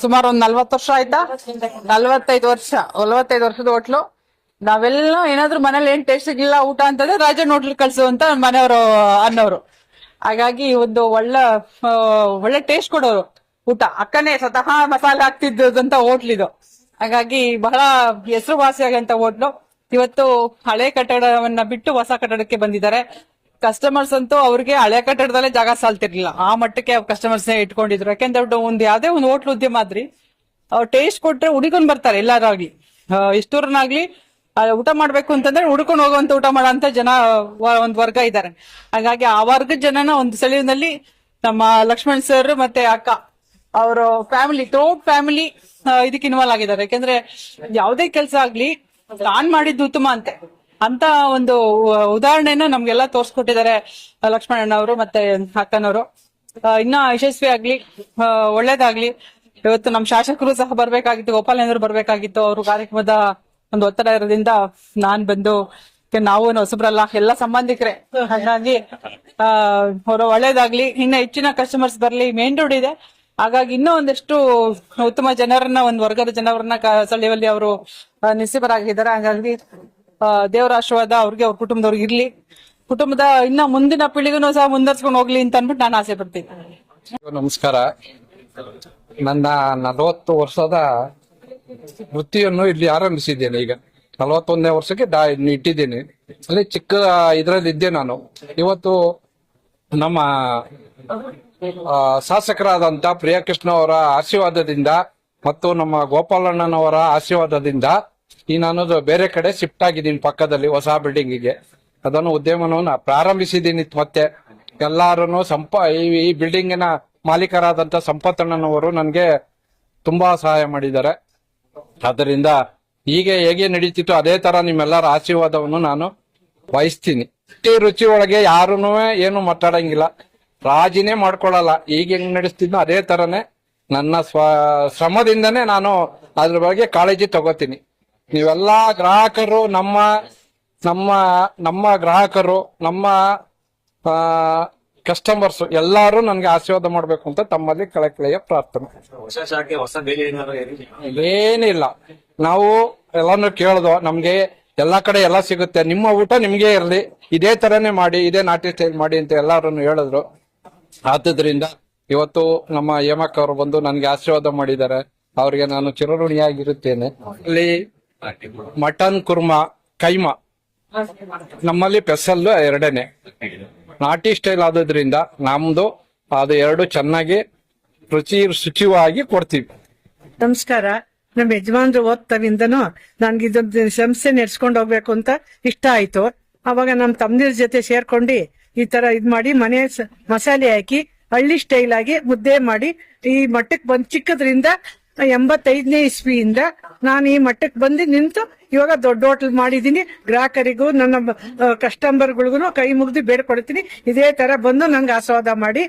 ಸುಮಾರು ಒಂದ್ 40 ವರ್ಷ ಆಯ್ತಾ. 45 ವರ್ಷದ ಹೋಟ್ಲು. ನಾವೆಲ್ಲ ಏನಾದ್ರು ಮನೇಲಿ ಏನ್ ಟೇಸ್ಟ್ ಸಿಗ್ಲಿಲ್ಲ ಊಟ ಅಂತಂದ್ರೆ ರಾಜನ್ ಹೋಟ್ಲ್ ಕಳ್ಸು ಅಂತ ಮನೆಯವರು ಅನ್ನೋರು. ಹಾಗಾಗಿ ಒಂದು ಒಳ್ಳೆ ಟೇಸ್ಟ್ ಕೊಡೋರು ಊಟ. ಅಕ್ಕನೇ ಸ್ವತಃ ಮಸಾಲೆ ಹಾಕ್ತಿದ್ದಂತ ಹೋಟ್ಲ್ ಇದು. ಹಾಗಾಗಿ ಬಹಳ ಹೆಸರುವಾಸಿಯಾಗಂತ ಹೋಟ್ಲು. ಇವತ್ತು ಹಳೆ ಕಟ್ಟಡವನ್ನ ಬಿಟ್ಟು ಹೊಸ ಕಟ್ಟಡಕ್ಕೆ ಬಂದಿದ್ದಾರೆ. ಕಸ್ಟಮರ್ಸ್ ಅಂತೂ ಅವ್ರಿಗೆ ಹಳೆ ಕಟ್ಟಡದಲ್ಲೇ ಜಾಗ ಸಾಲ್ತಿರ್ಲಿಲ್ಲ, ಆ ಮಟ್ಟಕ್ಕೆ ಕಸ್ಟಮರ್ಸ್ ಇಟ್ಕೊಂಡಿದ್ರು. ಯಾಕೆಂದ್ರೆ ಯಾವ್ದೇ ಒಂದು ಹೋಟ್ಲ್ ಉದ್ಯಮ ಆದ್ರಿ ಅವ್ರು ಟೇಸ್ಟ್ ಕೊಟ್ರೆ ಹುಡುಕೊಂಡ್ ಬರ್ತಾರೆ. ಎಲ್ಲಾರಾಗ್ಲಿ ಎಷ್ಟೂರನಾಗ್ಲಿ ಊಟ ಮಾಡ್ಬೇಕು ಅಂತಂದ್ರೆ ಹುಡ್ಕೊಂಡು ಹೋಗುವಂತ ಊಟ ಮಾಡೋಂತ ಜನ ಒಂದ್ ವರ್ಗ ಇದ್ದಾರೆ. ಹಾಗಾಗಿ ಆ ವರ್ಗದ ಜನನ ಒಂದು ಸೆಳೆವಿನಲ್ಲಿ ನಮ್ಮ ಲಕ್ಷ್ಮಣ್ ಸರ್ ಮತ್ತೆ ಅಕ್ಕ ಅವರು ಫ್ಯಾಮಿಲಿ ಥ್ರೋಟ್ ಫ್ಯಾಮಿಲಿ ಇದಕ್ಕೆ ಇನ್ವಾಲ್ವ್ ಆಗಿದ್ದಾರೆ. ಯಾಕೆಂದ್ರೆ ಯಾವ್ದೇ ಕೆಲಸ ಆಗ್ಲಿ ನಾನ್ ಮಾಡಿದ್ದು ಉತ್ತಮ ಅಂತ ಒಂದು ಉದಾಹರಣೆನ ನಮ್ಗೆಲ್ಲ ತೋರ್ಸ್ಕೊಟ್ಟಿದ್ದಾರೆ ಲಕ್ಷ್ಮಣಣ್ಣವರು ಮತ್ತೆ ಅಕ್ಕನವರು. ಇನ್ನ ಯಶಸ್ವಿ ಆಗ್ಲಿ, ಒಳ್ಳೇದಾಗ್ಲಿ. ಇವತ್ತು ನಮ್ ಶಾಸಕರು ಸಹ ಬರ್ಬೇಕಾಗಿತ್ತು, ಗೋಪಾಲಯ್ಯನವರು ಬರ್ಬೇಕಾಗಿತ್ತು. ಅವರು ಕಾರ್ಯಕ್ರಮದ ಒಂದು ಒತ್ತಡ ಇರೋದ್ರಿಂದ ನಾನ್ ಬಂದು, ನಾವು ಹೊಸಬ್ರಲ್ಲ, ಎಲ್ಲ ಸಂಬಂಧಿಕರೇ. ಹಾಗಾಗಿ ಅವರು ಒಳ್ಳೇದಾಗ್ಲಿ, ಇನ್ನ ಹೆಚ್ಚಿನ ಕಸ್ಟಮರ್ಸ್ ಬರ್ಲಿ. ಮೇನ್ ರೋಡ್ ಇದೆ, ಹಾಗಾಗಿ ಇನ್ನೂ ಒಂದಷ್ಟು ಉತ್ತಮ ಜನರನ್ನ, ಒಂದು ವರ್ಗದ ಜನರನ್ನ ಸೆಳೆಯುವಲ್ಲಿ ಅವರು ನಿಸ್ಸಿಬರಾಗಿದ್ದಾರೆ. ಹಾಗಾಗಿ ದೇವರ ಆಶೀರ್ವಾದ ಅವ್ರಿಗೆ, ಅವ್ರ ಕುಟುಂಬದವ್ರಿಗೆ ಇರ್ಲಿ. ಕುಟುಂಬದ ಇನ್ನ ಮುಂದಿನ ಪೀಳಿಗೆನೂ ಸಹ ಮುಂದರ್ಸ್ಕೊಂಡು ಹೋಗ್ಲಿ ಅಂತ ಅನ್ಬಿಟ್ಟು ನಾನು ಆಸೆ ಪಡ್ತೀನಿ. ನಮಸ್ಕಾರ. ನನ್ನ 40 ವರ್ಷದ ವೃತ್ತಿಯನ್ನು ಇಲ್ಲಿ ಆರಂಭಿಸಿದ್ದೇನೆ. ಈಗ 41ನೇ ವರ್ಷಕ್ಕೆ ಇಟ್ಟಿದ್ದೇನೆ. ಅಲ್ಲಿ ಚಿಕ್ಕ ಇದ್ರಲ್ಲಿ ಇದ್ದೆ ನಾನು. ಇವತ್ತು ನಮ್ಮ ಶಾಸಕರಾದಂತ ಪ್ರಿಯಕೃಷ್ಣ ಅವರ ಆಶೀರ್ವಾದದಿಂದ ಮತ್ತು ನಮ್ಮ ಗೋಪಾಲಣ್ಣನವರ ಆಶೀರ್ವಾದದಿಂದ ಈ ನಾನು ಬೇರೆ ಕಡೆ ಶಿಫ್ಟ್ ಆಗಿದ್ದೀನಿ, ಪಕ್ಕದಲ್ಲಿ ಹೊಸ ಬಿಲ್ಡಿಂಗಿಗೆ. ಅದನ್ನು ಉದ್ಯಮವನ್ನು ಪ್ರಾರಂಭಿಸಿದ್ದೀನಿ. ಮತ್ತೆ ಎಲ್ಲಾರು ಈ ಬಿಲ್ಡಿಂಗಿನ ಮಾಲೀಕರಾದಂತ ಸಂಪತ್ತಣ್ಣನವರು ನನಗೆ ತುಂಬಾ ಸಹಾಯ ಮಾಡಿದ್ದಾರೆ. ಆದ್ದರಿಂದ ಹೇಗೆ ನಡೀತಿತ್ತು ಅದೇ ತರ ನಿಮ್ಮೆಲ್ಲರ ಆಶೀರ್ವಾದವನ್ನು ನಾನು ವಹಿಸ್ತೀನಿ. ರುಚಿ ಒಳಗೆ ಯಾರೂ ಏನು ಮಾತಾಡಂಗಿಲ್ಲ, ರಾಜಿನೇ ಮಾಡ್ಕೊಳಲ್ಲ. ಈಗ ಹೆಂಗ್ ನಡೆಸ್ತಿದ್ನೋ ಅದೇ ತರನೇ ನನ್ನ ಶ್ರಮದಿಂದನೇ ನಾನು ಅದ್ರ ಬಗ್ಗೆ ಕಾಳಜಿ ತಗೋತೀನಿ. ನೀವೆಲ್ಲಾ ಗ್ರಾಹಕರು, ನಮ್ಮ ಗ್ರಾಹಕರು, ನಮ್ಮ ಕಸ್ಟಮರ್ಸ್ ಎಲ್ಲಾರು ನನ್ಗೆ ಆಶೀರ್ವಾದ ಮಾಡ್ಬೇಕು ಅಂತ ತಮ್ಮಲ್ಲಿ ಕಳಕಳಿಯ ಪ್ರಾರ್ಥನೆ. ಏನಿಲ್ಲ, ನಾವು ಎಲ್ಲಾನು ಕೇಳ್ದೋ, ನಮ್ಗೆ ಎಲ್ಲಾ ಕಡೆ ಎಲ್ಲ ಸಿಗುತ್ತೆ, ನಿಮ್ಮ ಊಟ ನಿಮ್ಗೆ ಇರ್ಲಿ, ಇದೇ ತರನೇ ಮಾಡಿ, ಇದೇ ನಾಟಿ ಸ್ಟೈಲ್ ಮಾಡಿ ಅಂತ ಎಲ್ಲಾರು ಹೇಳಿದ್ರು. ಆದ್ರಿಂದ ಇವತ್ತು ನಮ್ಮ ಹೇಮಕ್ಕ ಅವರು ಬಂದು ನನ್ಗೆ ಆಶೀರ್ವಾದ ಮಾಡಿದ್ದಾರೆ. ಅವ್ರಿಗೆ ನಾನು ಚಿರಋಣಿಯಾಗಿರುತ್ತೇನೆ. ಅಲ್ಲಿ ಮಟನ್ ಕುರ್ಮಾ, ಕೈಮಾ ನಮ್ಮಲ್ಲಿ ಸ್ಪೆಷಲ್ ಎರಡನೇ ನಾಟಿ ಸ್ಟೈಲ್ ಆದ್ರಿಂದ ನಮ್ದು ಅದು ಎರಡು ಚೆನ್ನಾಗಿ ಶುಚಿವಾಗಿ ಕೊಡ್ತೀವಿ. ನಮಸ್ಕಾರ. ನಮ್ ಯಜಮಾನ್ರು ಓದ್ತಾವಿಂದನು ನನ್ಗೆ ಇದೊಂದು ಸಂಸ್ಥೆ ನಡ್ಸ್ಕೊಂಡ್ ಹೋಗ್ಬೇಕು ಅಂತ ಇಷ್ಟ ಆಯ್ತು. ಅವಾಗ ನಮ್ ತಮ್ಮದಿರ ಜೊತೆ ಸೇರ್ಕೊಂಡು ಈ ತರ ಇದ್ ಮಾಡಿ ಮನೆ ಮಸಾಲೆ ಹಾಕಿ ಹಳ್ಳಿ ಸ್ಟೈಲ್ ಆಗಿ ಮುದ್ದೆ ಮಾಡಿ ಈ ಮಟ್ಟಕ್ಕೆ ಬಂದ್ ಚಿಕ್ಕದ್ರಿಂದ 85ನೇ ಇಸ್ವಿಯಿಂದ ನಾನು ಈ ಮಟ್ಟಕ್ಕೆ ಬಂದು ನಿಂತು ಇವಾಗ ದೊಡ್ಡ ಹೋಟ್ಲ್ ಮಾಡಿದೀನಿ. ಗ್ರಾಹಕರಿಗೂ ನನ್ನ ಕಸ್ಟಮರ್ಗಳಿಗೂ ಕೈ ಮುಗ್ದು ಬೇಡ್ಕೊಡ್ತೀನಿ, ಇದೇ ತರ ಬಂದು ನನ್ಗೆ ಆಶೀರ್ವಾದ ಮಾಡಿ.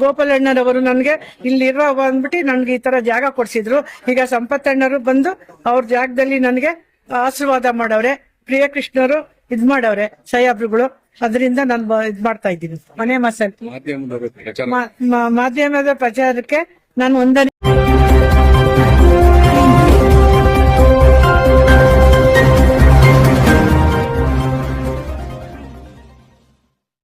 ಗೋಪಾಲಣ್ಣನವರು ನನ್ಗೆ ಇಲ್ಲಿರುವ ಬಂದ್ಬಿಟ್ಟು ನನ್ಗೆ ಈ ತರ ಜಾಗ ಕೊಡ್ಸಿದ್ರು. ಈಗ ಸಂಪತ್ತಣ್ಣರು ಬಂದು ಅವ್ರ ಜಾಗದಲ್ಲಿ ನನ್ಗೆ ಆಶೀರ್ವಾದ ಮಾಡವ್ರೆ. ಪ್ರಿಯಕೃಷ್ಣರು ಇದ್ ಮಾಡವ್ರೆ, ಸಾಹೇಬ್ರುಗಳು. ಅದರಿಂದ ನಾನು ಇದ್ ಮಾಡ್ತಾ ಇದ್ದೀನಿ. ಮನೆ ಮಸಾಲೆ ಮಾಧ್ಯಮದ ಪ್ರಚಾರಕ್ಕೆ ನಾನು ಒಂದನೇ